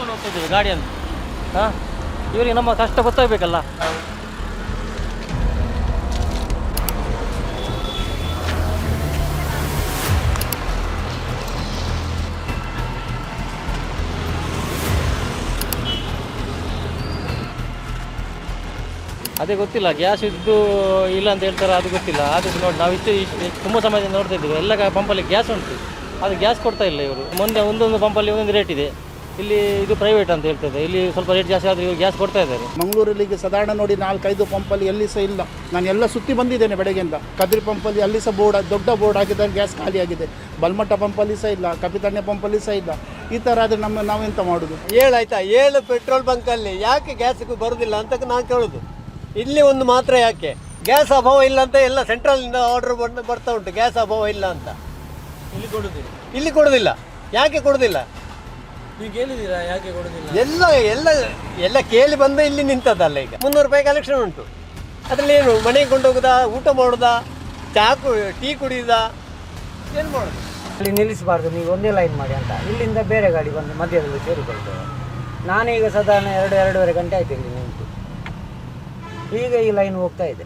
ಓಡಿಸ್ಕೊಂಡು ಹೋಗ್ತಾ ಇದ್ದೀವಿ ಗಾಡಿಯನ್ನು. ಹಾಂ, ಇವರಿಗೆ ನಮ್ಮ ಕಷ್ಟ ಗೊತ್ತಾಗಬೇಕಲ್ಲ. ಅದೇ ಗೊತ್ತಿಲ್ಲ, ಗ್ಯಾಸ್ ಇದ್ದು ಇಲ್ಲ ಅಂತ ಹೇಳ್ತಾರೆ, ಅದು ಗೊತ್ತಿಲ್ಲ. ಅದು ನೋಡಿ, ನಾವು ಇಷ್ಟು ತುಂಬ ಸಮಯದಿಂದ ನೋಡ್ತಾ ಇದ್ದೀವಿ, ಎಲ್ಲ ಪಂಪಲ್ಲಿ ಗ್ಯಾಸ್ ಉಂಟು, ಅದು ಗ್ಯಾಸ್ ಕೊಡ್ತಾ ಇಲ್ಲ ಇವರು. ಮೊನ್ನೆ ಒಂದೊಂದು ಪಂಪಲ್ಲಿ ಒಂದೊಂದು ರೇಟ್ ಇದೆ. ಇಲ್ಲಿ ಇದು ಪ್ರೈವೇಟ್ ಅಂತ ಹೇಳ್ತದೆ, ಇಲ್ಲಿ ಸ್ವಲ್ಪ ರೇಟ್ ಜಾಸ್ತಿ ಆದರೆ ಇವರು ಗ್ಯಾಸ್ ಕೊಡ್ತಾ ಇದ್ದಾರೆ. ಮಂಗಳೂರಲ್ಲಿ ಈಗ ಸಾಧಾರಣ ನೋಡಿ 4-5 ಪಂಪಲ್ಲಿ ಎಲ್ಲಿ ಸಹ ಇಲ್ಲ. ನಾನು ಎಲ್ಲ ಸುತ್ತಿ ಬಂದಿದ್ದೇನೆ ಬೆಳಗ್ಗೆಯಿಂದ. ಕದ್ರಿ ಪಂಪಲ್ಲಿ ಅಲ್ಲಿ ಸಹ ದೊಡ್ಡ ಬೋರ್ಡ್ ಹಾಕಿದ್ದಾರೆ, ಗ್ಯಾಸ್ ಖಾಲಿಯಾಗಿದೆ. ಬಲ್ಮಟ್ಟ ಪಂಪಲ್ಲಿ ಸಹ ಇಲ್ಲ, ಕಪಿತಣ್ಣ ಪಂಪಲ್ಲಿ ಸಹ ಇಲ್ಲ. ಈ ಥರ ಆದರೆ ನಾವೆಂತ ಮಾಡೋದು? ಆಯ್ತಾ 7 ಪೆಟ್ರೋಲ್ ಬಂಕಲ್ಲಿ ಯಾಕೆ ಗ್ಯಾಸ್ಗೆ ಬರೋದಿಲ್ಲ ಅಂತ ನಾನು ಕೇಳೋದು. ಇಲ್ಲಿ ಒಂದು ಮಾತ್ರ ಯಾಕೆ ಗ್ಯಾಸ್ ಅಭಾವ ಇಲ್ಲ ಅಂತ ಎಲ್ಲ ಸೆಂಟ್ರಲ್ನಿಂದ ಆರ್ಡರ್ ಬರ್ತಾ ಉಂಟು, ಗ್ಯಾಸ್ ಅಭಾವ ಇಲ್ಲ ಅಂತ. ಇಲ್ಲಿ ಕೊಡೋದಿಲ್ಲ. ಯಾಕೆ ಕೊಡೋದಿಲ್ಲ? ನೀವು ಕೇಳಿದ್ದೀರಾ ಯಾಕೆ ಕೊಡೋದಿಲ್ಲ? ಎಲ್ಲ ಕೇಳಿ ಬಂದು ಇಲ್ಲಿ ನಿಂತದಲ್ಲ. ಈಗ 300 ರೂಪಾಯಿ ಕಲೆಕ್ಷನ್ ಉಂಟು. ಅದರಲ್ಲಿ ಏನು ಮನೆಗೆ ಕೊಂಡೋಗೋದಾ, ಊಟ ಮಾಡೋದಾ, ಟೀ ಕುಡಿಯೋದಾ, ಏನು ಮಾಡೋದು? ಅಲ್ಲಿ ನಿಲ್ಲಿಸಬಾರ್ದು, ನೀವು ಒಂದೇ ಲೈನ್ ಮಾಡಿ ಅಂತ. ಇಲ್ಲಿಂದ ಬೇರೆ ಗಾಡಿ ಬಂದು ಮಧ್ಯದಲ್ಲಿ ಸೇರಿಕೊಳ್ತೇವೆ. ನಾನೀಗ ಸಾಧಾರಣ 2-2.5 ಗಂಟೆ ಆಯ್ತು ಇಲ್ಲಿ ನಿಂತು. ಈಗ ಈ ಲೈನ್ ಹೋಗ್ತಾ ಇದೆ.